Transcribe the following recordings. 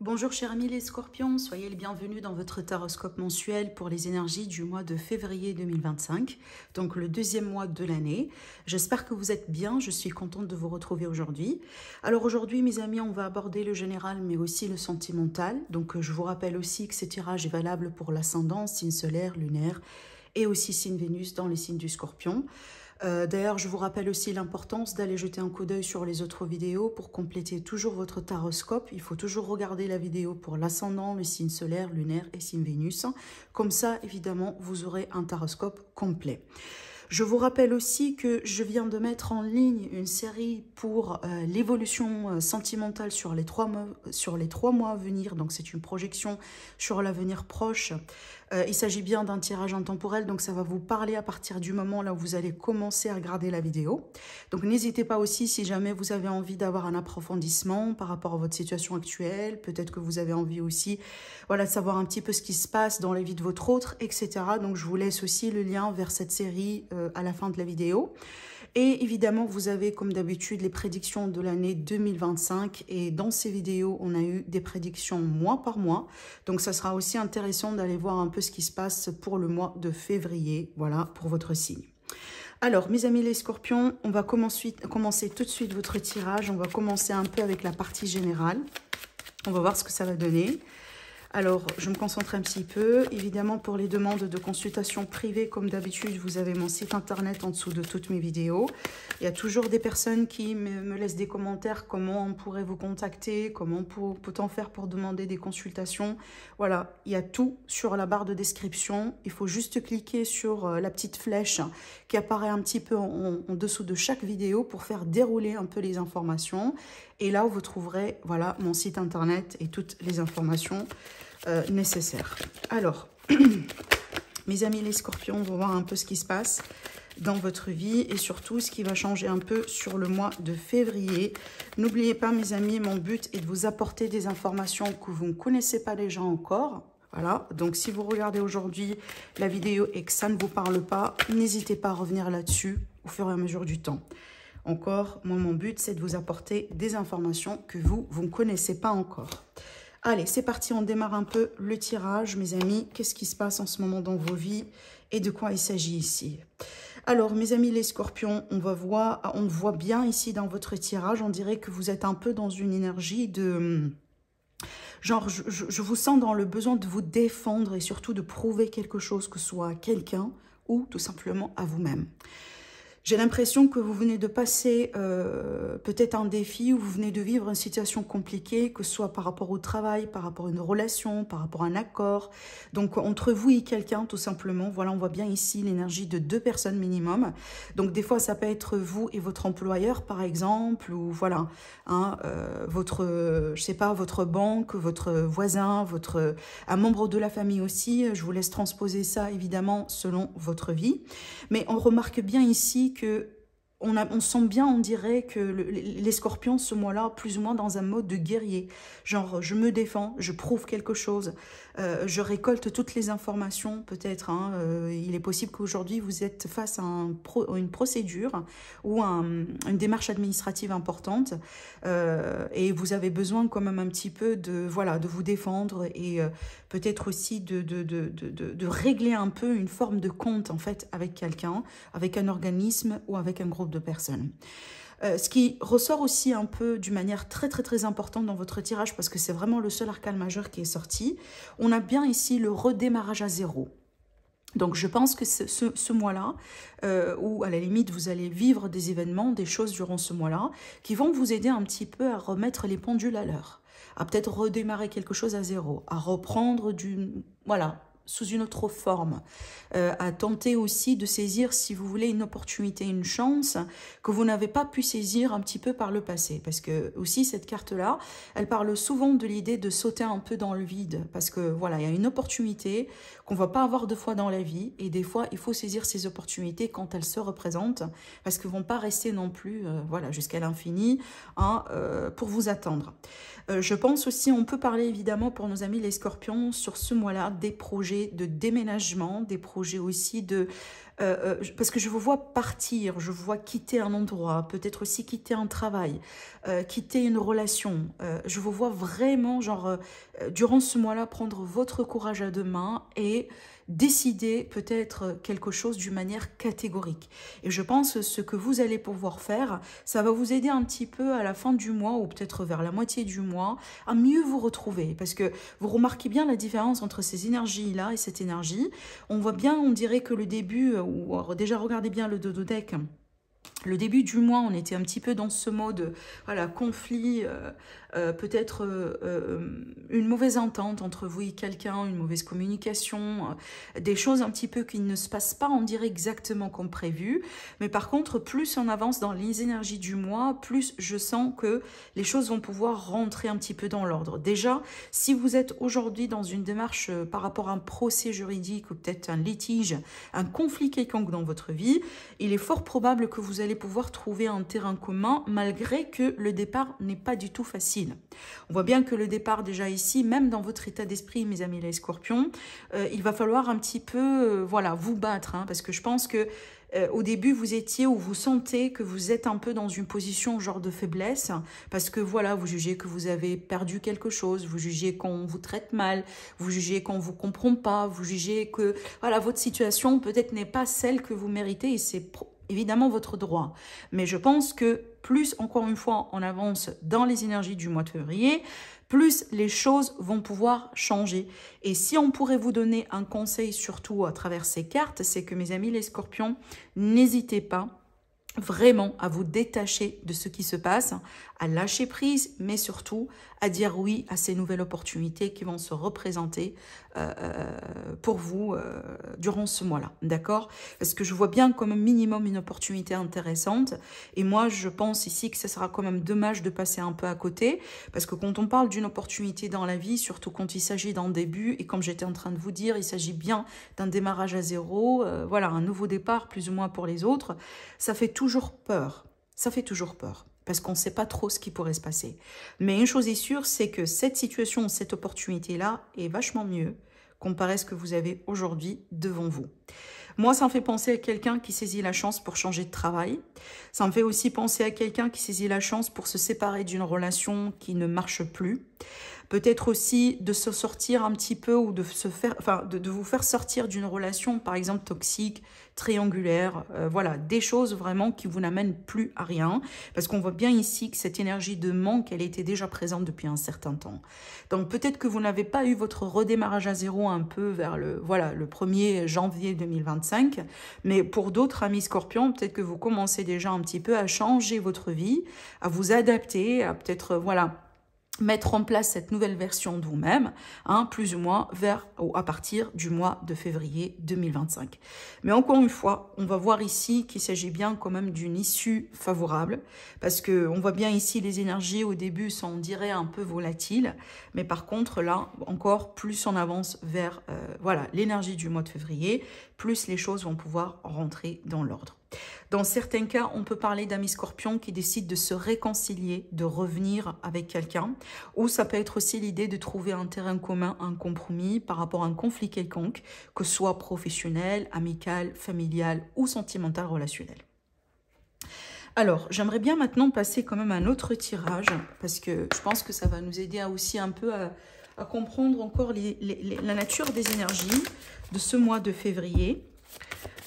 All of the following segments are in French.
Bonjour chers amis les scorpions, soyez les bienvenus dans votre taroscope mensuel pour les énergies du mois de février 2025, donc le deuxième mois de l'année. J'espère que vous êtes bien, je suis contente de vous retrouver aujourd'hui. Alors aujourd'hui mes amis, on va aborder le général mais aussi le sentimental. Donc je vous rappelle aussi que ce tirage est valable pour l'ascendant, signe solaire, lunaire et aussi signe Vénus dans les signes du scorpion. D'ailleurs, je vous rappelle aussi l'importance d'aller jeter un coup d'œil sur les autres vidéos pour compléter toujours votre taroscope. Il faut toujours regarder la vidéo pour l'ascendant, le signe solaire, lunaire et signe Vénus. Comme ça, évidemment, vous aurez un taroscope complet. Je vous rappelle aussi que je viens de mettre en ligne une série pour l'évolution sentimentale sur les 3 mois à venir. Donc, c'est une projection sur l'avenir proche. Il s'agit bien d'un tirage intemporel, donc ça va vous parler à partir du moment là où vous allez commencer à regarder la vidéo. Donc, n'hésitez pas aussi, si jamais vous avez envie d'avoir un approfondissement par rapport à votre situation actuelle, peut-être que vous avez envie aussi voilà, de savoir un petit peu ce qui se passe dans la vie de votre autre, etc. Donc, je vous laisse aussi le lien vers cette série à la fin de la vidéo. Et évidemment, vous avez comme d'habitude les prédictions de l'année 2025. Et dans ces vidéos, on a eu des prédictions mois par mois. Donc, ça sera aussi intéressant d'aller voir un peu ce qui se passe pour le mois de février. Voilà, pour votre signe. Alors, mes amis les scorpions, on va commencer tout de suite votre tirage. On va commencer un peu avec la partie générale. On va voir ce que ça va donner. Alors, je me concentre un petit peu. Évidemment, pour les demandes de consultation privée, comme d'habitude, vous avez mon site internet en dessous de toutes mes vidéos. Il y a toujours des personnes qui me laissent des commentaires, comment on pourrait vous contacter, comment peut-on faire pour demander des consultations. Voilà, il y a tout sur la barre de description. Il faut juste cliquer sur la petite flèche qui apparaît un petit peu en dessous de chaque vidéo pour faire dérouler un peu les informations. Et là, vous trouverez voilà, mon site internet et toutes les informations nécessaires. Alors, mes amis les scorpions, on va voir un peu ce qui se passe dans votre vie et surtout ce qui va changer un peu sur le mois de février. N'oubliez pas, mes amis, mon but est de vous apporter des informations que vous ne connaissez pas déjà encore. Voilà, donc si vous regardez aujourd'hui la vidéo et que ça ne vous parle pas, n'hésitez pas à revenir là-dessus au fur et à mesure du temps. Encore, moi, mon but, c'est de vous apporter des informations que vous ne connaissez pas encore. Allez, c'est parti, on démarre un peu le tirage, mes amis. Qu'est-ce qui se passe en ce moment dans vos vies et de quoi il s'agit ici? Alors, mes amis les scorpions, on voit bien ici dans votre tirage, on dirait que vous êtes un peu dans une énergie de... Genre, je vous sens dans le besoin de vous défendre et surtout de prouver quelque chose, que ce soit à quelqu'un ou tout simplement à vous-même. J'ai l'impression que vous venez de passer peut-être un défi ou vous venez de vivre une situation compliquée, que ce soit par rapport au travail, par rapport à une relation, par rapport à un accord. Donc, entre vous et quelqu'un, tout simplement. Voilà, on voit bien ici l'énergie de 2 personnes minimum. Donc, des fois, ça peut être vous et votre employeur, par exemple, ou voilà, hein, je sais pas, votre banque, votre voisin, un membre de la famille aussi. Je vous laisse transposer ça, évidemment, selon votre vie. Mais on remarque bien ici que on sent bien, on dirait que les scorpions, ce mois-là, plus ou moins dans un mode de guerrier. Genre, je me défends, je prouve quelque chose, je récolte toutes les informations, peut-être. Hein, il est possible qu'aujourd'hui, vous êtes face à une procédure ou une démarche administrative importante et vous avez besoin quand même un petit peu de vous défendre et peut-être aussi de régler un peu une forme de compte, en fait, avec quelqu'un, avec un organisme ou avec un groupe de personnes. Ce qui ressort aussi un peu d'une manière très très très importante dans votre tirage, parce que c'est vraiment le seul arcane majeur qui est sorti, on a bien ici le redémarrage à zéro. Donc je pense que ce mois-là, où à la limite vous allez vivre des événements, des choses durant ce mois-là, qui vont vous aider un petit peu à remettre les pendules à l'heure, à peut-être redémarrer quelque chose à zéro, à reprendre sous une autre forme, à tenter aussi de saisir, si vous voulez, une opportunité, une chance que vous n'avez pas pu saisir un petit peu par le passé. Parce que aussi, cette carte-là, elle parle souvent de l'idée de sauter un peu dans le vide. Parce que voilà, il y a une opportunité qu'on ne va pas avoir 2 fois dans la vie. Et des fois, il faut saisir ces opportunités quand elles se représentent. Parce qu'elles ne vont pas rester non plus jusqu'à l'infini pour vous attendre. Je pense aussi, on peut parler évidemment pour nos amis les scorpions sur ce mois-là des projets de déménagement, des projets aussi de parce que je vous vois partir, je vous vois quitter un endroit, peut-être aussi quitter un travail, quitter une relation. Je vous vois vraiment, genre, durant ce mois-là, prendre votre courage à deux mains et décider peut-être quelque chose d'une manière catégorique. Et je pense que ce que vous allez pouvoir faire, ça va vous aider un petit peu à la fin du mois ou peut-être vers la moitié du mois à mieux vous retrouver. Parce que vous remarquez bien la différence entre ces énergies-là et cette énergie. On voit bien, on dirait que le début, ou alors déjà regardez bien le dodo deck. Le début du mois, on était un petit peu dans ce mode, voilà, conflit, peut-être une mauvaise entente entre vous et quelqu'un, une mauvaise communication, des choses un petit peu qui ne se passent pas, on dirait exactement comme prévu. Mais par contre, plus on avance dans les énergies du mois, plus je sens que les choses vont pouvoir rentrer un petit peu dans l'ordre. Déjà, si vous êtes aujourd'hui dans une démarche par rapport à un procès juridique ou peut-être un litige, un conflit quelconque dans votre vie, il est fort probable que vous allez pouvoir trouver un terrain commun malgré que le départ n'est pas du tout facile. On voit bien que le départ déjà ici, même dans votre état d'esprit, mes amis les scorpions, il va falloir un petit peu voilà, vous battre, hein, parce que je pense que au début, vous étiez ou vous sentez que vous êtes un peu dans une position genre de faiblesse parce que voilà, vous jugez que vous avez perdu quelque chose, vous jugez qu'on vous traite mal, vous jugez qu'on ne vous comprend pas, vous jugez que voilà, votre situation peut-être n'est pas celle que vous méritez et c'est évidemment votre droit. Mais je pense que plus, encore une fois, on avance dans les énergies du mois de février, plus les choses vont pouvoir changer. Et si on pourrait vous donner un conseil, surtout à travers ces cartes, c'est que mes amis les scorpions, n'hésitez pas vraiment à vous détacher de ce qui se passe, à lâcher prise, mais surtout à dire oui à ces nouvelles opportunités qui vont se représenter pour vous durant ce mois-là, d'accord? Parce que je vois bien comme minimum une opportunité intéressante et moi je pense ici que ce sera quand même dommage de passer un peu à côté parce que quand on parle d'une opportunité dans la vie, surtout quand il s'agit d'un début et comme j'étais en train de vous dire, il s'agit bien d'un démarrage à zéro, voilà, un nouveau départ plus ou moins pour les autres, ça fait toujours peur, ça fait toujours peur. Parce qu'on ne sait pas trop ce qui pourrait se passer. Mais une chose est sûre, c'est que cette situation, cette opportunité-là est vachement mieux comparé à ce que vous avez aujourd'hui devant vous. Moi, ça me fait penser à quelqu'un qui saisit la chance pour changer de travail. Ça me fait aussi penser à quelqu'un qui saisit la chance pour se séparer d'une relation qui ne marche plus. Peut-être aussi de se sortir un petit peu ou de se faire, enfin, de vous faire sortir d'une relation, par exemple, toxique, triangulaire, voilà, des choses vraiment qui vous n'amènent plus à rien. Parce qu'on voit bien ici que cette énergie de manque, elle était déjà présente depuis un certain temps. Donc peut-être que vous n'avez pas eu votre redémarrage à zéro un peu vers le, voilà, le 1er janvier 2025. Mais pour d'autres amis scorpions, peut-être que vous commencez déjà un petit peu à changer votre vie, à vous adapter, à peut-être, voilà, mettre en place cette nouvelle version de vous-même, hein, plus ou moins vers ou à partir du mois de février 2025. Mais encore une fois, on va voir ici qu'il s'agit bien quand même d'une issue favorable, parce que on voit bien ici les énergies au début sont, on dirait, un peu volatiles, mais par contre là, encore plus on avance vers voilà, l'énergie du mois de février, plus les choses vont pouvoir rentrer dans l'ordre. Dans certains cas, on peut parler d'amis scorpions qui décident de se réconcilier, de revenir avec quelqu'un. Ou ça peut être aussi l'idée de trouver un terrain commun, un compromis par rapport à un conflit quelconque, que ce soit professionnel, amical, familial ou sentimental, relationnel. Alors, j'aimerais bien maintenant passer quand même à un autre tirage, parce que je pense que ça va nous aider aussi un peu à comprendre encore la nature des énergies de ce mois de février.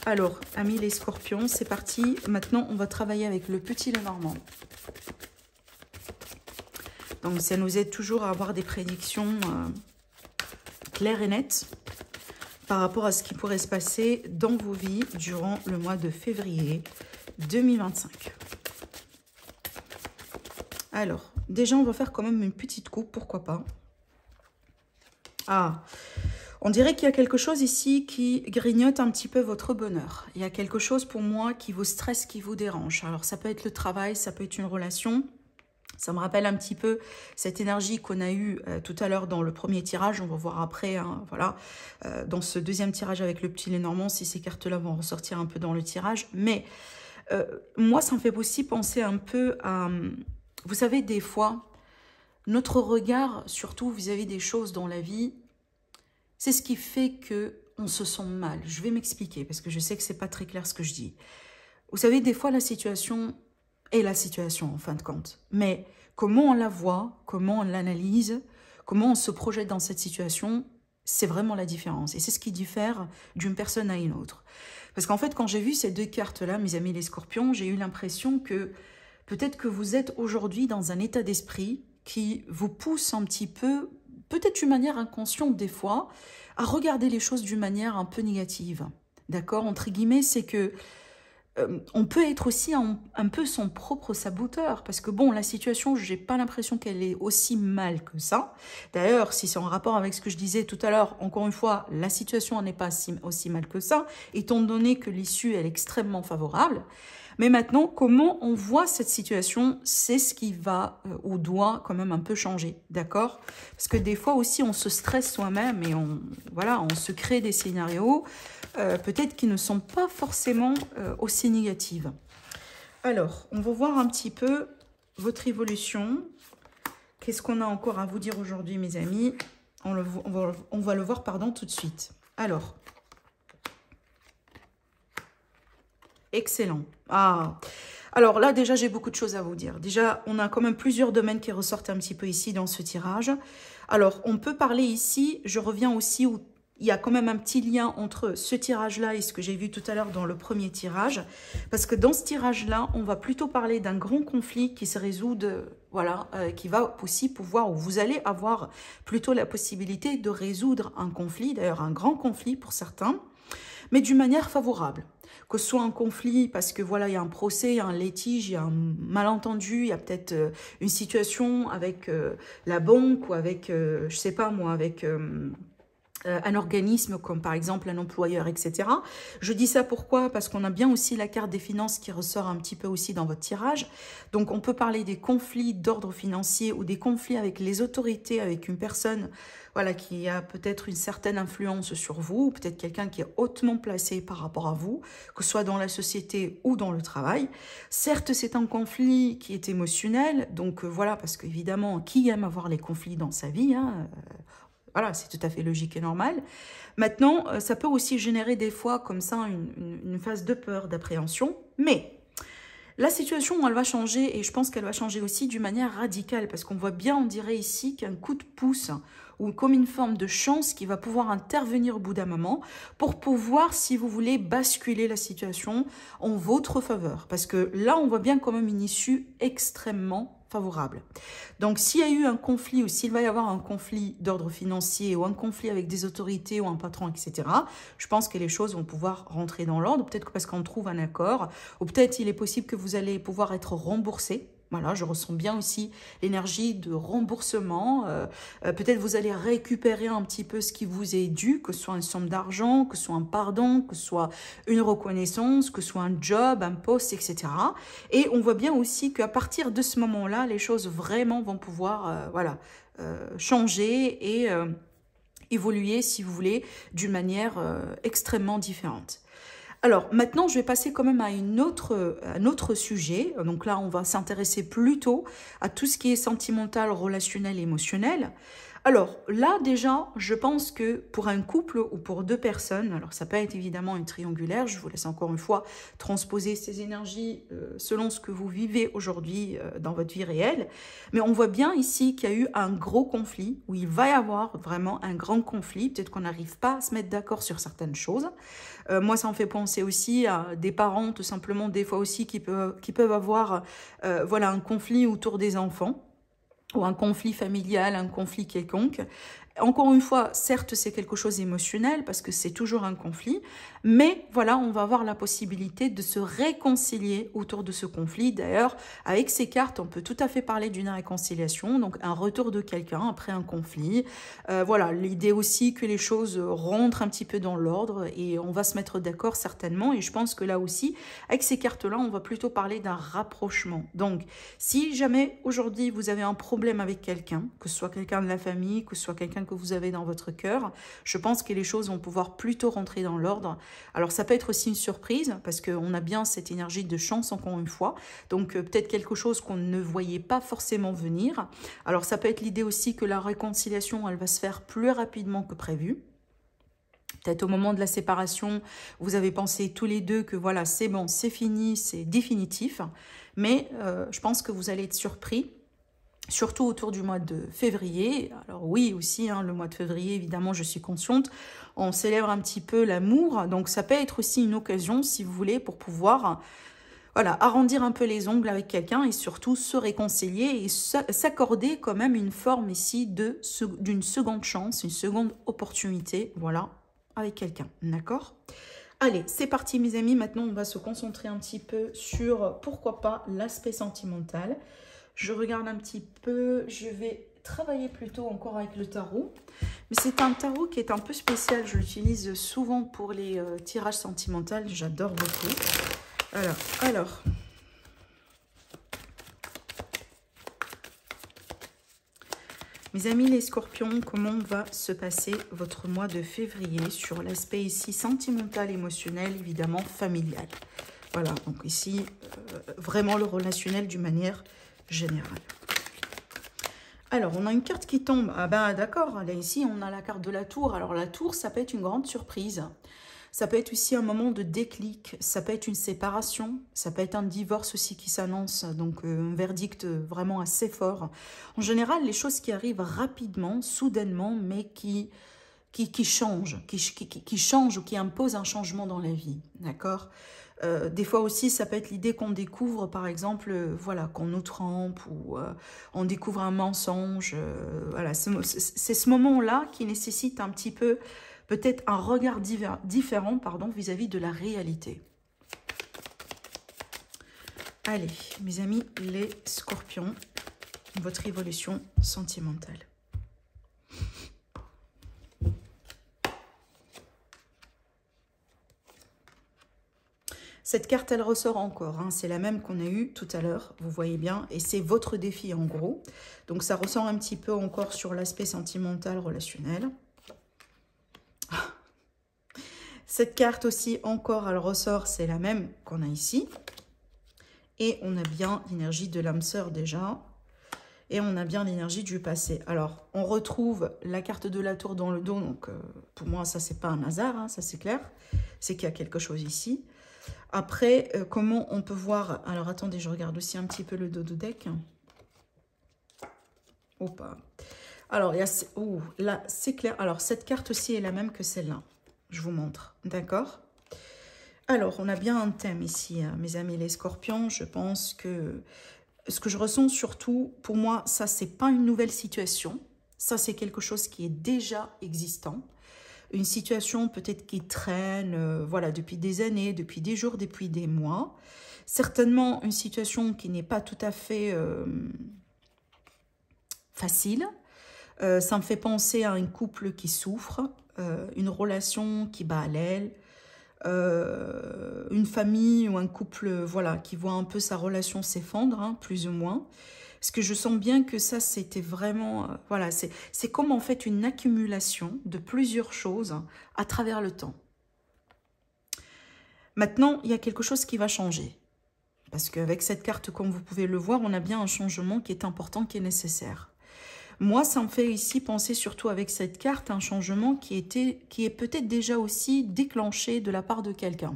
Alors, amis les scorpions, c'est parti. Maintenant, on va travailler avec le petit Lenormand. Donc, ça nous aide toujours à avoir des prédictions claires et nettes par rapport à ce qui pourrait se passer dans vos vies durant le mois de février 2025. Alors, déjà, on va faire quand même une petite coupe, pourquoi pas. Ah, on dirait qu'il y a quelque chose ici qui grignote un petit peu votre bonheur. Il y a quelque chose pour moi qui vous stresse, qui vous dérange. Alors ça peut être le travail, ça peut être une relation. Ça me rappelle un petit peu cette énergie qu'on a eue tout à l'heure dans le premier tirage. On va voir après, hein, voilà, dans ce deuxième tirage avec le petit Lenormand, si ces cartes-là vont ressortir un peu dans le tirage. Mais moi, ça me fait aussi penser un peu à... Vous savez, des fois, notre regard, surtout vis-à-vis des choses dans la vie, c'est ce qui fait que on se sent mal. Je vais m'expliquer parce que je sais que c'est pas très clair ce que je dis. Vous savez, des fois, la situation est la situation en fin de compte. Mais comment on la voit, comment on l'analyse, comment on se projette dans cette situation, c'est vraiment la différence. Et c'est ce qui diffère d'une personne à une autre. Parce qu'en fait, quand j'ai vu ces deux cartes-là, mes amis les scorpions, j'ai eu l'impression que peut-être que vous êtes aujourd'hui dans un état d'esprit qui vous pousse un petit peu, peut-être d'une manière inconsciente des fois, à regarder les choses d'une manière un peu négative. D'accord? Entre guillemets, c'est que on peut être aussi un peu son propre saboteur, parce que bon, la situation, je n'ai pas l'impression qu'elle est aussi mal que ça. D'ailleurs, si c'est en rapport avec ce que je disais tout à l'heure, encore une fois, la situation n'est pas aussi mal que ça, étant donné que l'issue est extrêmement favorable. Mais maintenant, comment on voit cette situation, c'est ce qui va ou doit quand même un peu changer, d'accord? Parce que des fois aussi, on se stresse soi-même et voilà, on se crée des scénarios peut-être qui ne sont pas forcément aussi négatives. Alors, on va voir un petit peu votre évolution. Qu'est-ce qu'on a encore à vous dire aujourd'hui, mes amis? On va le voir, pardon, tout de suite. Alors, excellent. Ah, alors là, déjà, j'ai beaucoup de choses à vous dire. Déjà, on a quand même plusieurs domaines qui ressortent un petit peu ici dans ce tirage. Alors, on peut parler ici, je reviens aussi où il y a quand même un petit lien entre ce tirage-là et ce que j'ai vu tout à l'heure dans le premier tirage. Parce que dans ce tirage-là, on va plutôt parler d'un grand conflit qui se résout, voilà, qui va aussi pouvoir, ou vous allez avoir plutôt la possibilité de résoudre un conflit, d'ailleurs un grand conflit pour certains, mais d'une manière favorable. Que ce soit un conflit parce que voilà, il y a un procès, il y a un litige, il y a un malentendu, il y a peut-être une situation avec la banque ou avec, je sais pas moi, avec un organisme comme par exemple un employeur, etc. Je dis ça pourquoi? Parce qu'on a bien aussi la carte des finances qui ressort un petit peu aussi dans votre tirage. Donc on peut parler des conflits d'ordre financier ou des conflits avec les autorités, avec une personne voilà, qui a peut-être une certaine influence sur vous, ou peut-être quelqu'un qui est hautement placé par rapport à vous, que ce soit dans la société ou dans le travail. Certes, c'est un conflit qui est émotionnel, donc voilà, parce qu'évidemment, qui aime avoir les conflits dans sa vie, hein, voilà, c'est tout à fait logique et normal. Maintenant, ça peut aussi générer des fois comme ça une phase de peur, d'appréhension. Mais la situation, elle va changer et je pense qu'elle va changer aussi d'une manière radicale parce qu'on voit bien, on dirait ici, qu'un coup de pouce ou comme une forme de chance qui va pouvoir intervenir au bout d'un moment pour pouvoir, si vous voulez, basculer la situation en votre faveur. Parce que là, on voit bien quand même une issue extrêmement favorable. Donc, s'il y a eu un conflit ou s'il va y avoir un conflit d'ordre financier ou un conflit avec des autorités ou un patron, etc., je pense que les choses vont pouvoir rentrer dans l'ordre, peut-être que parce qu'on trouve un accord, ou peut-être il est possible que vous allez pouvoir être remboursé. Voilà, je ressens bien aussi l'énergie de remboursement. Peut-être vous allez récupérer un petit peu ce qui vous est dû, que ce soit une somme d'argent, que ce soit un pardon, que ce soit une reconnaissance, que ce soit un job, un poste, etc. Et on voit bien aussi qu'à partir de ce moment-là, les choses vraiment vont pouvoir voilà, changer et évoluer, si vous voulez, d'une manière extrêmement différente. Alors, maintenant, je vais passer quand même à un autre sujet. Donc là, on va s'intéresser plutôt à tout ce qui est sentimental, relationnel, émotionnel. Alors là, déjà, je pense que pour un couple ou pour deux personnes, alors ça peut être évidemment une triangulaire, je vous laisse encore une fois transposer ces énergies selon ce que vous vivez aujourd'hui dans votre vie réelle. Mais on voit bien ici qu'il y a eu un gros conflit, où il va y avoir vraiment un grand conflit. Peut-être qu'on n'arrive pas à se mettre d'accord sur certaines choses. Moi, ça me fait penser aussi à des parents, tout simplement, des fois aussi, qui peuvent avoir voilà, un conflit autour des enfants, ou un conflit familial, un conflit quelconque. Encore une fois, certes, c'est quelque chose d'émotionnel parce que c'est toujours un conflit, mais voilà, on va avoir la possibilité de se réconcilier autour de ce conflit. D'ailleurs, avec ces cartes, on peut tout à fait parler d'une réconciliation, donc un retour de quelqu'un après un conflit. Voilà, l'idée aussi que les choses rentrent un petit peu dans l'ordre et on va se mettre d'accord certainement. Et je pense que là aussi, avec ces cartes-là, on va plutôt parler d'un rapprochement. Donc, si jamais aujourd'hui vous avez un problème avec quelqu'un, que ce soit quelqu'un de la famille, que ce soit quelqu'un que vous avez dans votre cœur, je pense que les choses vont pouvoir plutôt rentrer dans l'ordre. Alors ça peut être aussi une surprise parce qu'on a bien cette énergie de chance encore une fois, donc peut-être quelque chose qu'on ne voyait pas forcément venir. Alors ça peut être l'idée aussi que la réconciliation elle va se faire plus rapidement que prévu. Peut-être au moment de la séparation, vous avez pensé tous les deux que voilà, c'est bon, c'est fini, c'est définitif. Mais je pense que vous allez être surpris, surtout autour du mois de février. Alors oui, aussi, hein, le mois de février, évidemment, je suis consciente, on célèbre un petit peu l'amour. Donc ça peut être aussi une occasion, si vous voulez, pour pouvoir voilà, arrondir un peu les ongles avec quelqu'un et surtout se réconcilier et s'accorder quand même une forme ici d'une seconde chance, une seconde opportunité, voilà, avec quelqu'un, d'accord? Allez, c'est parti mes amis, maintenant on va se concentrer un petit peu sur, pourquoi pas, l'aspect sentimental. Je regarde un petit peu, je vais travailler plutôt encore avec le tarot. Mais c'est un tarot qui est un peu spécial, je l'utilise souvent pour les tirages sentimentaux, j'adore beaucoup. Alors, mes amis les scorpions, comment va se passer votre mois de février sur l'aspect ici sentimental, émotionnel, évidemment familial. Voilà, donc ici, vraiment le relationnel d'une manière générale. Alors, on a une carte qui tombe. Ah ben d'accord, là ici, on a la carte de la tour. Alors la tour, ça peut être une grande surprise. Ça peut être aussi un moment de déclic, ça peut être une séparation, ça peut être un divorce aussi qui s'annonce, donc un verdict vraiment assez fort. En général, les choses qui arrivent rapidement, soudainement, mais qui changent, qui changent ou qui imposent un changement dans la vie, d'accord? Des fois aussi, ça peut être l'idée qu'on découvre, par exemple, voilà, qu'on nous trompe ou on découvre un mensonge. Voilà, c'est ce moment-là qui nécessite un petit peu peut-être un regard différent vis-à-vis de la réalité. Allez, mes amis, les scorpions, votre évolution sentimentale. Cette carte, elle ressort encore, hein. C'est la même qu'on a eue tout à l'heure, vous voyez bien, et c'est votre défi en gros. Donc ça ressort un petit peu encore sur l'aspect sentimental, relationnel. Cette carte aussi, encore, elle ressort, c'est la même qu'on a ici. Et on a bien l'énergie de l'âme sœur déjà. Et on a bien l'énergie du passé. Alors, on retrouve la carte de la tour dans le dos. Donc, pour moi, ça, c'est pas un hasard, hein, ça, c'est clair. C'est qu'il y a quelque chose ici. Après, comment on peut voir... Alors, attendez, je regarde aussi un petit peu le dos du deck. Opa. Alors, il y a... Ouh, là, c'est clair. Alors, cette carte aussi est la même que celle-là. Je vous montre, d'accord? Alors, on a bien un thème ici, hein, mes amis les scorpions. Je pense que ce que je ressens surtout, pour moi, ça, c'est pas une nouvelle situation. Ça, c'est quelque chose qui est déjà existant. Une situation peut-être qui traîne, voilà, depuis des années, depuis des jours, depuis des mois. Certainement une situation qui n'est pas tout à fait facile. Ça me fait penser à un couple qui souffre, une relation qui bat à l'aile, une famille ou un couple voilà, qui voit un peu sa relation s'effondrer, hein, plus ou moins. Parce que je sens bien que ça, c'était vraiment... voilà, c'est comme en fait une accumulation de plusieurs choses à travers le temps. Maintenant, il y a quelque chose qui va changer. Parce qu'avec cette carte, comme vous pouvez le voir, on a bien un changement qui est important, qui est nécessaire. Moi, ça me fait ici penser surtout avec cette carte, un changement qui est peut-être déjà aussi déclenché de la part de quelqu'un.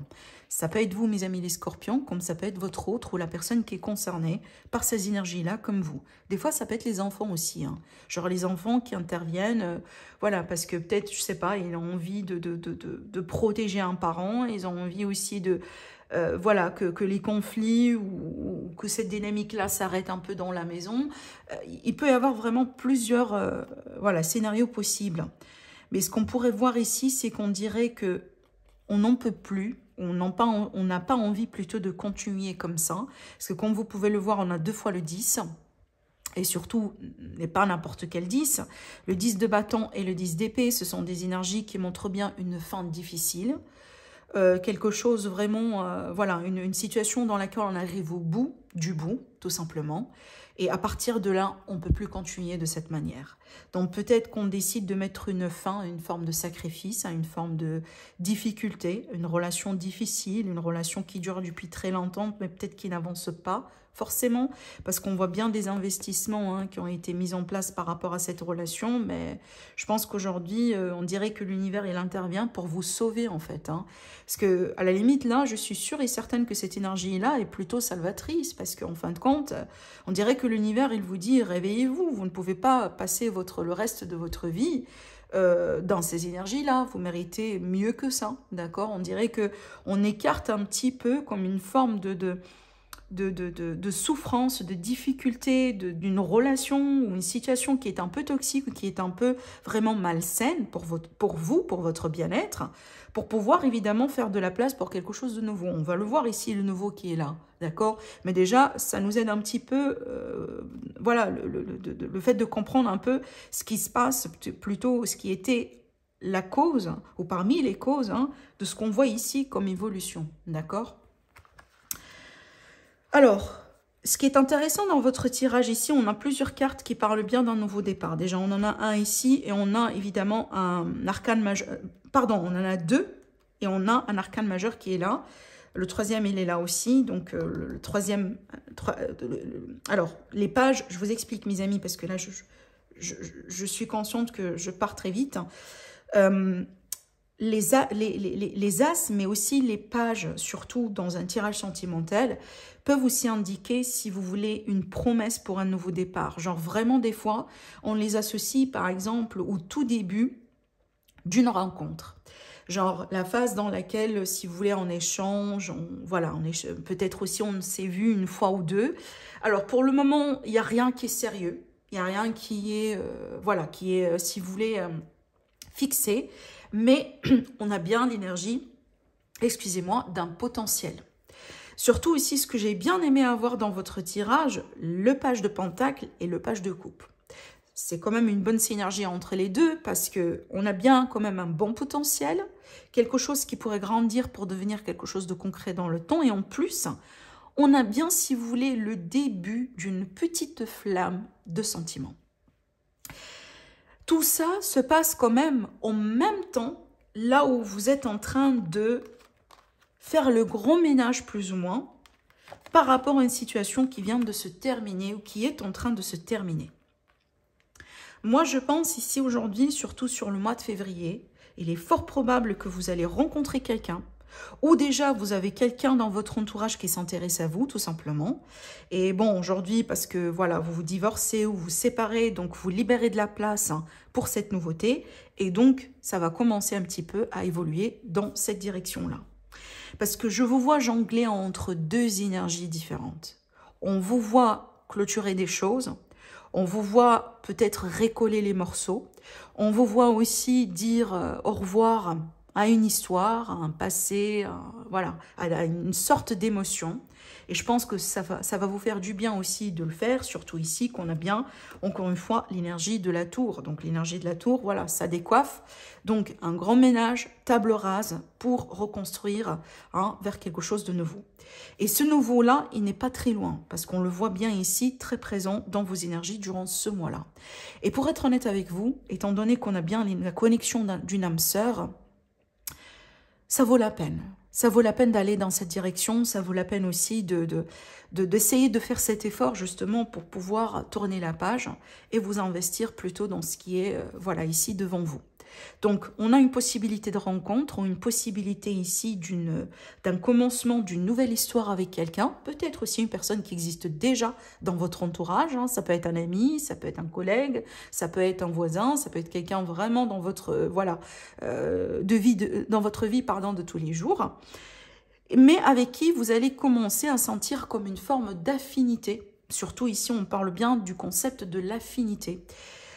Ça peut être vous, mes amis les scorpions, comme ça peut être votre autre ou la personne qui est concernée par ces énergies-là, comme vous. Des fois, ça peut être les enfants aussi. Hein. Genre les enfants qui interviennent, voilà, parce que peut-être, je sais pas, ils ont envie de protéger un parent, ils ont envie aussi de... voilà, que les conflits ou que cette dynamique-là s'arrête un peu dans la maison. Il peut y avoir vraiment plusieurs voilà, scénarios possibles. Mais ce qu'on pourrait voir ici, c'est qu'on dirait que on n'en peut plus, on n'a pas envie plutôt de continuer comme ça. Parce que comme vous pouvez le voir, on a 2 fois le 10. Et surtout, n'est pas n'importe quel 10. Le 10 de bâton et le 10 d'épée, ce sont des énergies qui montrent bien une fin difficile. Quelque chose vraiment, voilà, une situation dans laquelle on arrive au bout du bout, tout simplement. Et à partir de là, on ne peut plus continuer de cette manière. Donc peut-être qu'on décide de mettre une fin à une forme de sacrifice, à une forme de difficulté, une relation difficile, une relation qui dure depuis très longtemps, mais peut-être qui n'avance pas, forcément, parce qu'on voit bien des investissements qui ont été mis en place par rapport à cette relation, mais je pense qu'aujourd'hui, on dirait que l'univers, il intervient pour vous sauver, en fait. Parce que, à la limite, là, je suis sûre et certaine que cette énergie-là est plutôt salvatrice, parce qu'en fin de compte, on dirait que l'univers, il vous dit, réveillez-vous, vous ne pouvez pas passer le reste de votre vie dans ces énergies-là, vous méritez mieux que ça, d'accord? On dirait que on écarte un petit peu comme une forme de souffrance, de difficulté, d'une relation ou une situation qui est un peu toxique ou qui est un peu vraiment malsaine pour vous, pour votre bien-être, pour pouvoir évidemment faire de la place pour quelque chose de nouveau. On va le voir ici, le nouveau qui est là, d'accord? Mais déjà, ça nous aide un petit peu, voilà, le fait de comprendre un peu ce qui se passe, plutôt ce qui était la cause, ou parmi les causes, de ce qu'on voit ici comme évolution, d'accord? Alors, ce qui est intéressant dans votre tirage ici, on a plusieurs cartes qui parlent bien d'un nouveau départ. Déjà, on en a un ici et on a évidemment un arcane majeur. Pardon, on en a deux et on a un arcane majeur qui est là. Le troisième, il est là aussi. Donc, le troisième... alors, les pages, je vous explique, mes amis, parce que là, je suis consciente que je pars très vite. Les as, mais aussi les pages, surtout dans un tirage sentimental, peuvent aussi indiquer, si vous voulez, une promesse pour un nouveau départ. Genre vraiment, des fois, on les associe, par exemple, au tout début d'une rencontre. Genre la phase dans laquelle, si vous voulez, on échange, voilà, peut-être aussi on s'est vu une fois ou deux. Alors pour le moment, il n'y a rien qui est sérieux, il n'y a rien qui est, voilà, qui est, si vous voulez, fixé. Mais on a bien l'énergie, excusez-moi, d'un potentiel. Surtout ici, ce que j'ai bien aimé avoir dans votre tirage, le page de pentacle et le page de coupe. C'est quand même une bonne synergie entre les deux parce qu'on a bien quand même un bon potentiel, quelque chose qui pourrait grandir pour devenir quelque chose de concret dans le temps. Et en plus, on a bien, si vous voulez, le début d'une petite flamme de sentiment. Tout ça se passe quand même en même temps, là où vous êtes en train de faire le grand ménage plus ou moins, par rapport à une situation qui vient de se terminer ou qui est en train de se terminer. Moi, je pense ici aujourd'hui, surtout sur le mois de février, il est fort probable que vous allez rencontrer quelqu'un ou déjà vous avez quelqu'un dans votre entourage qui s'intéresse à vous, tout simplement. Et bon, aujourd'hui, parce que voilà, vous vous divorcez ou vous séparez, donc vous libérez de la place pour cette nouveauté. Et donc, ça va commencer un petit peu à évoluer dans cette direction-là. Parce que je vous vois jongler entre deux énergies différentes. On vous voit clôturer des choses. On vous voit peut-être récoller les morceaux. On vous voit aussi dire au revoir à une histoire, à un passé, voilà, à une sorte d'émotion. Et je pense que ça va vous faire du bien aussi de le faire, surtout ici qu'on a bien, encore une fois, l'énergie de la tour. Donc l'énergie de la tour, voilà, ça décoiffe. Donc un grand ménage, table rase pour reconstruire vers quelque chose de nouveau. Et ce nouveau-là, il n'est pas très loin, parce qu'on le voit bien ici, très présent dans vos énergies durant ce mois-là. Et pour être honnête avec vous, étant donné qu'on a bien la connexion d'une âme sœur, ça vaut la peine. Ça vaut la peine d'aller dans cette direction, ça vaut la peine aussi d'essayer de faire cet effort justement pour pouvoir tourner la page et vous investir plutôt dans ce qui est voilà, ici devant vous. Donc, on a une possibilité de rencontre, ou une possibilité ici d'un commencement d'une nouvelle histoire avec quelqu'un, peut-être aussi une personne qui existe déjà dans votre entourage, ça peut être un ami, ça peut être un collègue, ça peut être un voisin, ça peut être quelqu'un vraiment dans votre, voilà, dans votre vie, pardon, de tous les jours, mais avec qui vous allez commencer à sentir comme une forme d'affinité. Surtout ici, on parle bien du concept de l'affinité.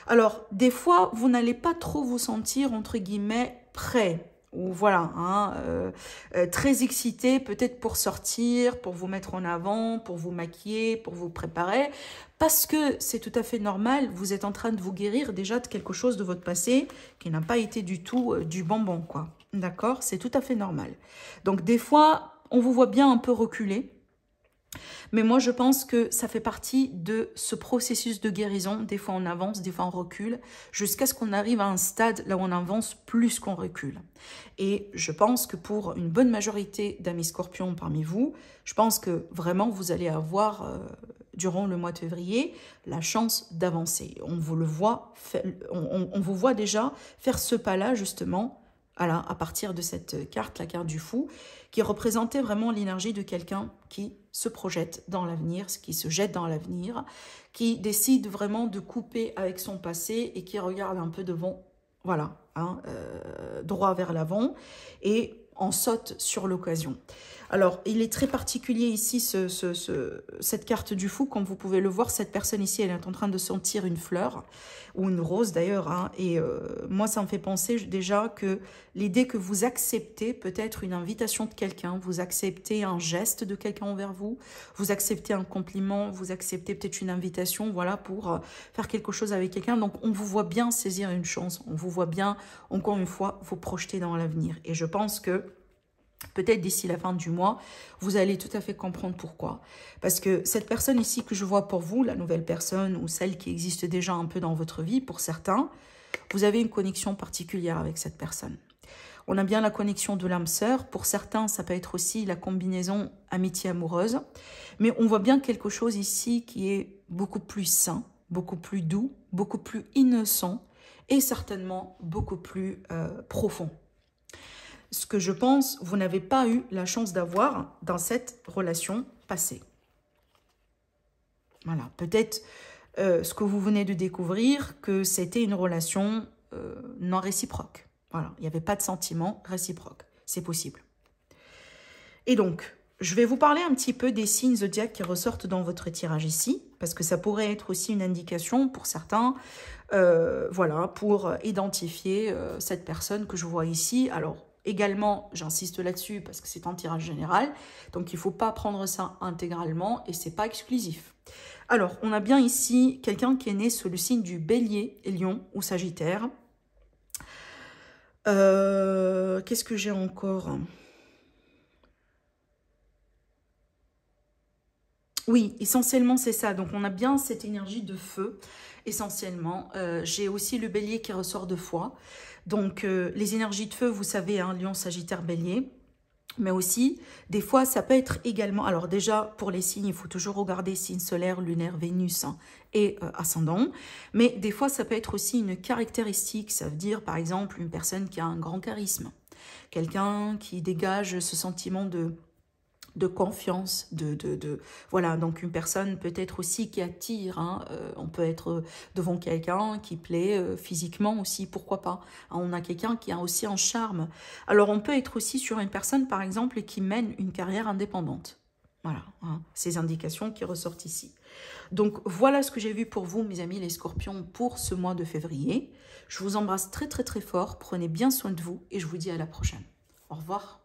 Alors, des fois, vous n'allez pas trop vous sentir, entre guillemets, prêt. Ou voilà, très excité, peut-être pour sortir, pour vous mettre en avant, pour vous maquiller, pour vous préparer. Parce que c'est tout à fait normal, vous êtes en train de vous guérir déjà de quelque chose de votre passé qui n'a pas été du tout du bonbon, quoi. D'accord? C'est tout à fait normal. Donc, des fois, on vous voit bien un peu reculer. Mais moi, je pense que ça fait partie de ce processus de guérison. Des fois, on avance, des fois, on recule, jusqu'à ce qu'on arrive à un stade là où on avance plus qu'on recule. Et je pense que pour une bonne majorité d'amis scorpions parmi vous, je pense que vraiment, vous allez avoir, durant le mois de février, la chance d'avancer. On vous le voit, on vous voit déjà faire ce pas-là, justement, voilà, à partir de cette carte, la carte du fou, qui représentait vraiment l'énergie de quelqu'un qui se projette dans l'avenir, qui se jette dans l'avenir, qui décide vraiment de couper avec son passé et qui regarde un peu devant, voilà, hein, droit vers l'avant et en saute sur l'occasion. Alors, il est très particulier ici, cette carte du fou. Comme vous pouvez le voir, cette personne ici, elle est en train de sentir une fleur, ou une rose d'ailleurs. Hein, et moi, ça me fait penser déjà que l'idée que vous acceptez peut-être une invitation de quelqu'un, vous acceptez un geste de quelqu'un envers vous, vous acceptez un compliment, vous acceptez peut-être une invitation, voilà, pour faire quelque chose avec quelqu'un. Donc, on vous voit bien saisir une chance, on vous voit bien, encore une fois, vous projeter dans l'avenir. Et je pense que peut-être d'ici la fin du mois, vous allez tout à fait comprendre pourquoi. Parce que cette personne ici que je vois pour vous, la nouvelle personne ou celle qui existe déjà un peu dans votre vie, pour certains, vous avez une connexion particulière avec cette personne. On a bien la connexion de l'âme sœur. Pour certains, ça peut être aussi la combinaison amitié amoureuse. Mais on voit bien quelque chose ici qui est beaucoup plus sain, beaucoup plus doux, beaucoup plus innocent et certainement beaucoup plus profond. Ce que je pense, vous n'avez pas eu la chance d'avoir dans cette relation passée. Voilà, peut-être ce que vous venez de découvrir, que c'était une relation non réciproque. Voilà, il n'y avait pas de sentiment réciproque. C'est possible. Et donc, je vais vous parler un petit peu des signes zodiaques qui ressortent dans votre tirage ici, parce que ça pourrait être aussi une indication pour certains, voilà, pour identifier cette personne que je vois ici. Alors, également, j'insiste là-dessus parce que c'est un tirage général, donc il ne faut pas prendre ça intégralement et ce n'est pas exclusif. Alors, on a bien ici quelqu'un qui est né sous le signe du Bélier, Lion ou Sagittaire. Qu'est-ce que j'ai encore ? Oui, essentiellement c'est ça. Donc on a bien cette énergie de feu, essentiellement. J'ai aussi le Bélier qui ressort de foi. Donc les énergies de feu, vous savez, hein, Lion, Sagittaire, Bélier. Mais aussi, des fois, ça peut être également... Alors déjà, pour les signes, il faut toujours regarder signe solaire, lunaire, Vénus hein, et ascendant. Mais des fois, ça peut être aussi une caractéristique. Ça veut dire, par exemple, une personne qui a un grand charisme. Quelqu'un qui dégage ce sentiment de confiance, voilà, donc une personne peut-être aussi qui attire, hein, on peut être devant quelqu'un qui plaît physiquement aussi, pourquoi pas, hein, on a quelqu'un qui a aussi un charme, alors on peut être aussi sur une personne par exemple qui mène une carrière indépendante, voilà, hein, ces indications qui ressortent ici. Donc voilà ce que j'ai vu pour vous mes amis les scorpions pour ce mois de février, je vous embrasse très très très fort, prenez bien soin de vous et je vous dis à la prochaine, au revoir.